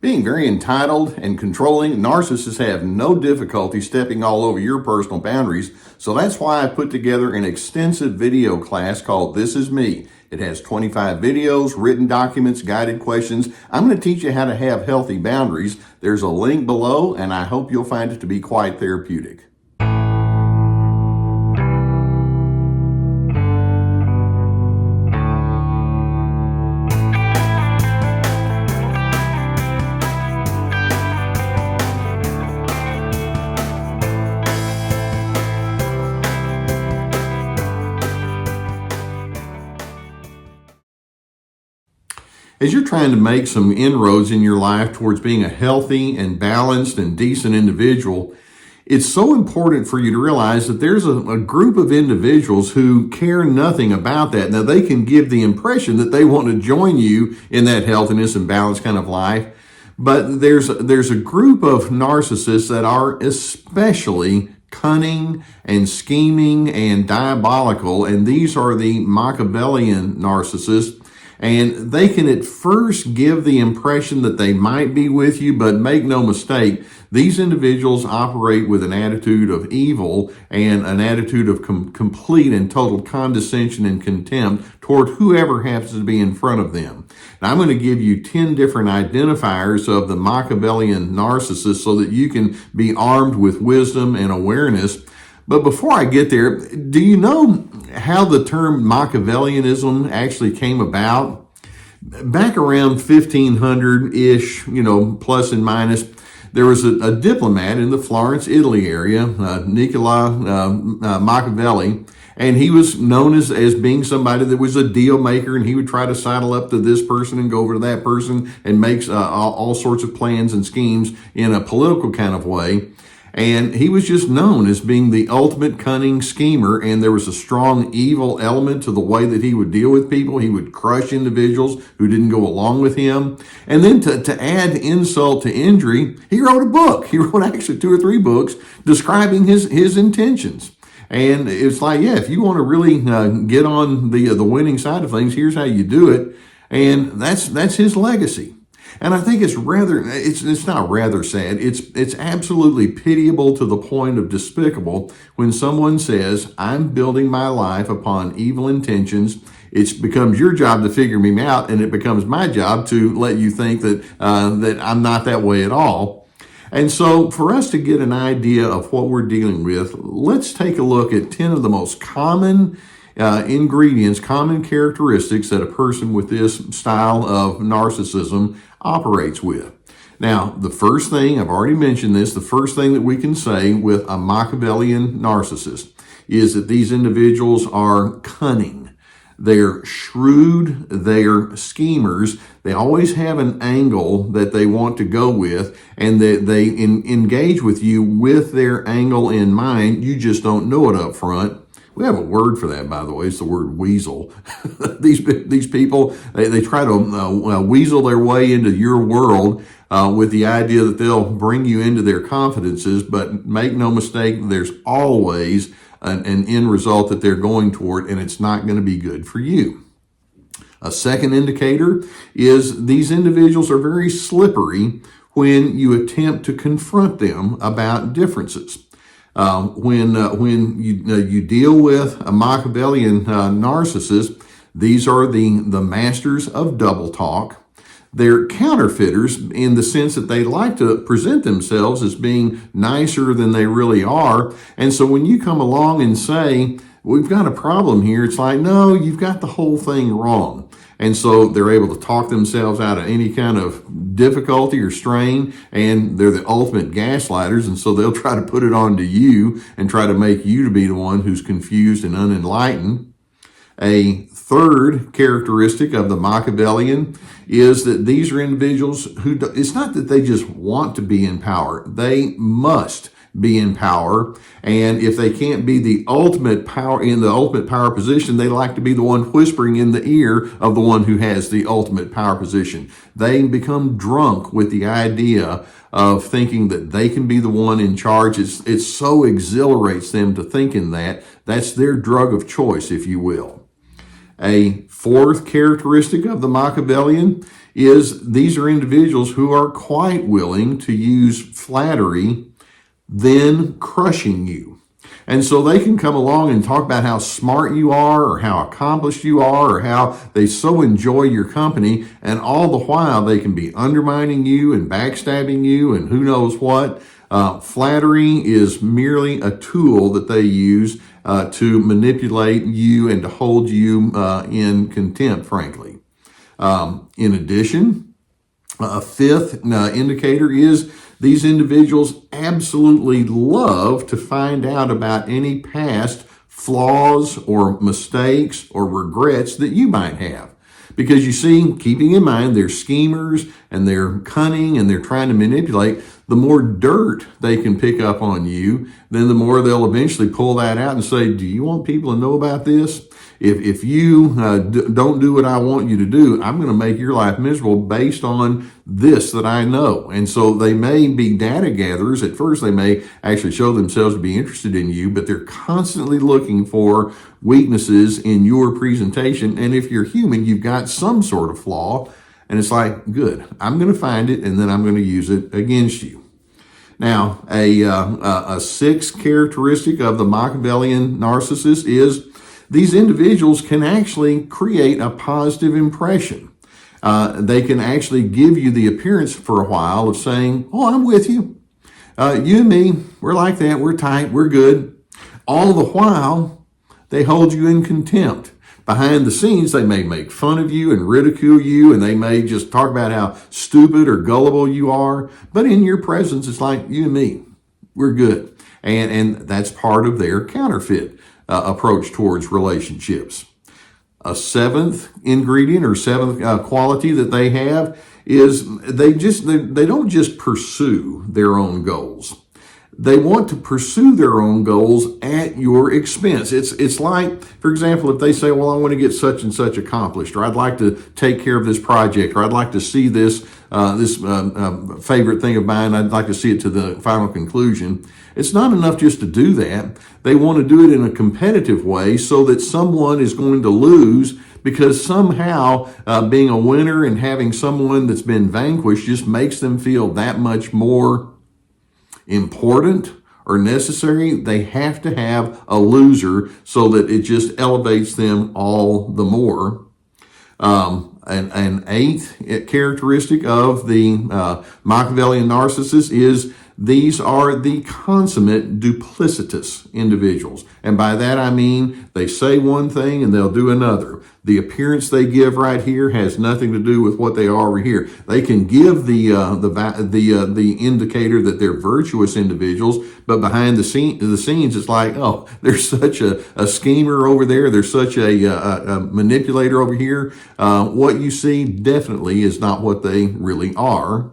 Being very entitled and controlling, narcissists have no difficulty stepping all over your personal boundaries. So that's why I put together an extensive video class called This Is Me. It has 25 videos, written documents, guided questions. I'm going to teach you how to have healthy boundaries. There's a link below, and I hope you'll find it to be quite therapeutic. As you're trying to make some inroads in your life towards being a healthy and balanced and decent individual, it's so important for you to realize that there's a group of individuals who care nothing about that. Now, they can give the impression that they want to join you in that healthiness and balance kind of life, but there's a group of narcissists that are especially cunning and scheming and diabolical, and these are the Machiavellian narcissists. And they can at first give the impression that they might be with you, but make no mistake, these individuals operate with an attitude of evil and an attitude of complete and total condescension and contempt toward whoever happens to be in front of them. Now, I'm going to give you 10 different identifiers of the Machiavellian narcissist so that you can be armed with wisdom and awareness. But before I get there, do you know how the term Machiavellianism actually came about? Back around 1500-ish, plus and minus, there was a diplomat in the Florence, Italy area, Nicola Machiavelli, and he was known as being somebody that was a deal maker, and he would try to sidle up to this person and go over to that person and make all sorts of plans and schemes in a political kind of way. And he was just known as being the ultimate cunning schemer, and there was a strong evil element to the way that he would deal with people. He would crush individuals who didn't go along with him. And then to add insult to injury, he wrote a book. He wrote actually 2 or 3 books describing his intentions. And it's like, yeah, if you want to really get on the winning side of things, here's how you do it. And that's his legacy. And I think it's not rather sad. It's absolutely pitiable to the point of despicable when someone says, I'm building my life upon evil intentions. It becomes your job to figure me out, and it becomes my job to let you think that I'm not that way at all. And so for us to get an idea of what we're dealing with, let's take a look at 10 of the most common ingredients, common characteristics that a person with this style of narcissism operates with. Now, the first thing, I've already mentioned this, the first thing that we can say with a Machiavellian narcissist is that these individuals are cunning. They're shrewd, they're schemers, they always have an angle that they want to go with, and they engage with you with their angle in mind. You just don't know it up front. We have a word for that, by the way. It's the word weasel. These people, they try to weasel their way into your world with the idea that they'll bring you into their confidences, but make no mistake, there's always an end result that they're going toward, and it's not going to be good for you. A second indicator is these individuals are very slippery when you attempt to confront them about differences. When you deal with a Machiavellian narcissist, these are the masters of double talk. They're counterfeiters in the sense that they like to present themselves as being nicer than they really are. And so when you come along and say, we've got a problem here, it's like, no, you've got the whole thing wrong. And so they're able to talk themselves out of any kind of difficulty or strain, and they're the ultimate gaslighters, and so they'll try to put it on to you and try to make you to be the one who's confused and unenlightened. A third characteristic of the Machiavellian is that these are individuals who, it's not that they just want to be in power, they must be in power. And if they can't be the ultimate power in the ultimate power position, they like to be the one whispering in the ear of the one who has the ultimate power position. They become drunk with the idea of thinking that they can be the one in charge. It so exhilarates them to think in that. That's their drug of choice, if you will. A fourth characteristic of the Machiavellian is these are individuals who are quite willing to use flattery, then crushing you. And so they can come along and talk about how smart you are or how accomplished you are or how they so enjoy your company. And all the while they can be undermining you and backstabbing you and who knows what. Flattery is merely a tool that they use to manipulate you and to hold you in contempt, frankly. In addition, a fifth indicator is these individuals absolutely love to find out about any past flaws or mistakes or regrets that you might have. Because you see, keeping in mind they're schemers and they're cunning and they're trying to manipulate, the more dirt they can pick up on you, then the more they'll eventually pull that out and say, do you want people to know about this? If you don't do what I want you to do, I'm going to make your life miserable based on this that I know. And so they may be data gatherers. At first, they may actually show themselves to be interested in you, but they're constantly looking for weaknesses in your presentation. And if you're human, you've got some sort of flaw. And it's like, good, I'm going to find it and then I'm going to use it against you. Now, a sixth characteristic of the Machiavellian narcissist is these individuals can actually create a positive impression. They can actually give you the appearance for a while of saying, oh, I'm with you. You and me, we're like that. We're tight. We're good. All the while, they hold you in contempt. Behind the scenes, they may make fun of you and ridicule you, and they may just talk about how stupid or gullible you are. But in your presence, it's like, you and me, we're good. And that's part of their counterfeit approach towards relationships. A seventh ingredient or seventh quality that they have is they don't just pursue their own goals. They want to pursue their own goals at your expense. It's like, for example, if they say, well, I want to get such and such accomplished, or I'd like to take care of this project, or I'd like to see this favorite thing of mine, I'd like to see it to the final conclusion. It's not enough just to do that. They want to do it in a competitive way so that someone is going to lose, because somehow being a winner and having someone that's been vanquished just makes them feel that much more important or necessary. They have to have a loser so that it just elevates them all the more. An eighth characteristic of the Machiavellian narcissist is these are the consummate duplicitous individuals. And by that I mean they say one thing and they'll do another. The appearance they give right here has nothing to do with what they are over here. They can give the indicator that they're virtuous individuals, but behind the scenes, it's like, oh, there's such a schemer over there. There's such a manipulator over here. What you see definitely is not what they really are.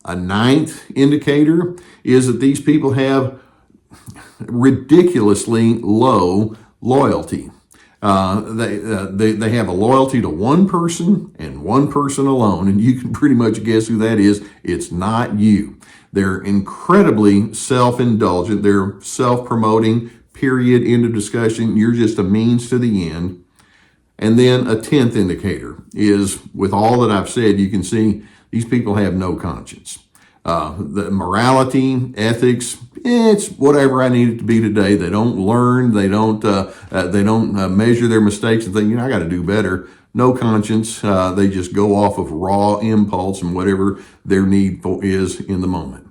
A ninth indicator is that these people have ridiculously low loyalty. They have a loyalty to one person and one person alone, and you can pretty much guess who that is. It's not you. They're incredibly self-indulgent. They're self-promoting, period, end of discussion. You're just a means to the end. And then a 10th indicator is, with all that I've said, you can see these people have no conscience. The morality, ethics, it's whatever I need it to be today. They don't learn. They don't measure their mistakes and think, I got to do better. No conscience. They just go off of raw impulse and whatever their need for is in the moment.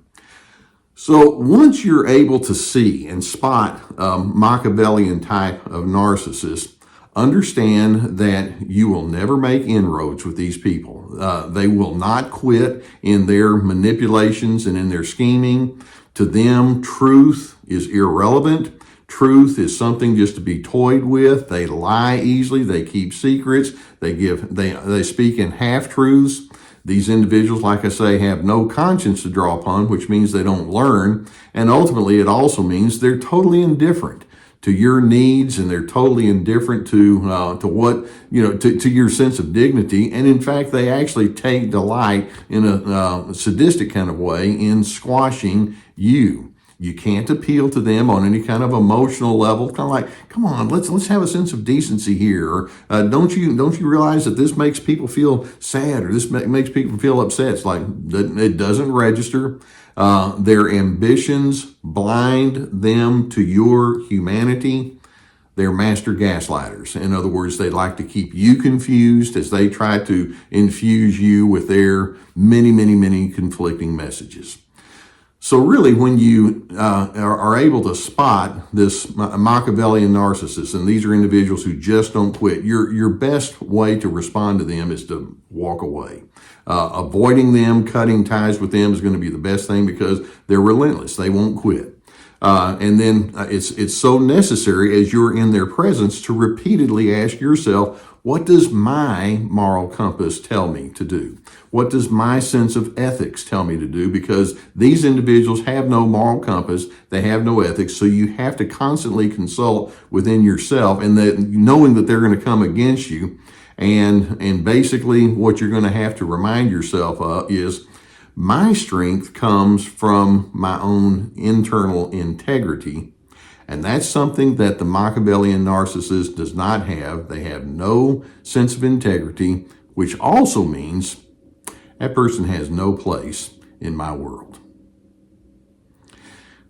So once you're able to see and spot a Machiavellian type of narcissist, understand that you will never make inroads with these people. They will not quit in their manipulations and in their scheming. To them, truth is irrelevant. Truth is something just to be toyed with. They lie easily. They keep secrets. They speak in half-truths. These individuals, like I say, have no conscience to draw upon, which means they don't learn. And ultimately, it also means they're totally indifferent to your needs, and they're totally indifferent to what, to your sense of dignity. And in fact, they actually take delight in a sadistic kind of way in squashing you. You can't appeal to them on any kind of emotional level. Kind of like, come on, let's have a sense of decency here. Or don't you realize that this makes people feel sad, or this makes people feel upset? It's like it doesn't register. Their ambitions blind them to your humanity. They're master gaslighters. In other words, they like to keep you confused as they try to infuse you with their many conflicting messages. So really, when you are able to spot this Machiavellian narcissist, and these are individuals who just don't quit, your best way to respond to them is to walk away. Avoiding them, cutting ties with them is going to be the best thing, because they're relentless. They won't quit. And then it's so necessary as you're in their presence to repeatedly ask yourself, what does my moral compass tell me to do? What does my sense of ethics tell me to do? Because these individuals have no moral compass, they have no ethics, so you have to constantly consult within yourself, and that knowing that they're going to come against you. And basically what you're going to have to remind yourself of is, my strength comes from my own internal integrity. And that's something that the Machiavellian narcissist does not have. They have no sense of integrity, which also means that person has no place in my world.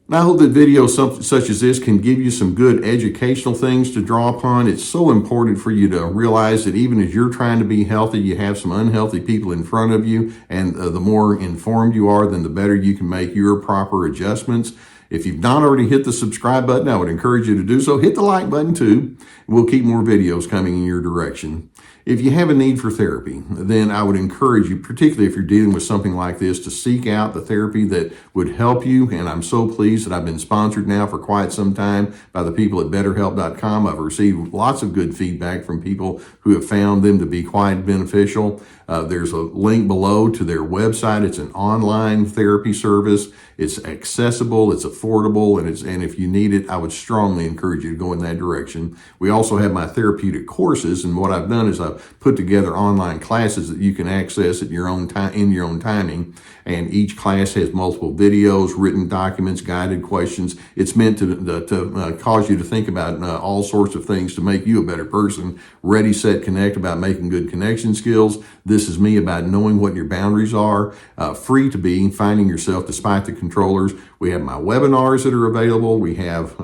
And I hope that videos such as this can give you some good educational things to draw upon. It's so important for you to realize that even as you're trying to be healthy, you have some unhealthy people in front of you. And the more informed you are, then the better you can make your proper adjustments. If you've not already hit the subscribe button, I would encourage you to do so. Hit the like button too. We'll keep more videos coming in your direction. If you have a need for therapy, then I would encourage you, particularly if you're dealing with something like this, to seek out the therapy that would help you. And I'm so pleased that I've been sponsored now for quite some time by the people at BetterHelp.com. I've received lots of good feedback from people who have found them to be quite beneficial. There's a link below to their website. It's an online therapy service. It's accessible, it's affordable, and if you need it, I would strongly encourage you to go in that direction. We also have my therapeutic courses, and what I've done is I've put together online classes that you can access at your own time, in your own timing. And each class has multiple videos, written documents, guided questions. It's meant to cause you to think about all sorts of things to make you a better person. Ready, set, connect, about making good connection skills. This is me about knowing what your boundaries are. Free to be, finding yourself despite the controllers. We have my webinars that are available. We have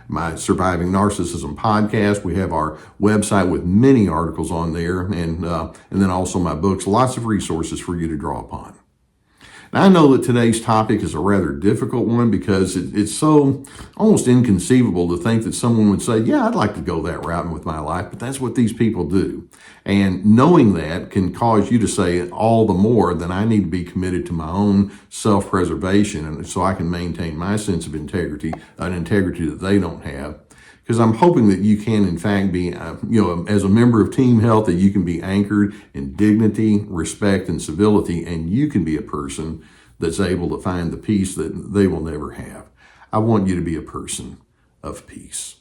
my Surviving Narcissism podcast. We have our website with many articles on there, and then also my books. Lots of resources for you to draw upon. Now, I know that today's topic is a rather difficult one, because it's so almost inconceivable to think that someone would say, yeah, I'd like to go that route with my life, but that's what these people do. And knowing that can cause you to say all the more that I need to be committed to my own self-preservation, and so I can maintain my sense of integrity, an integrity that they don't have. Because I'm hoping that you can, in fact, be, as a member of Team Health, that you can be anchored in dignity, respect, and civility, and you can be a person that's able to find the peace that they will never have. I want you to be a person of peace.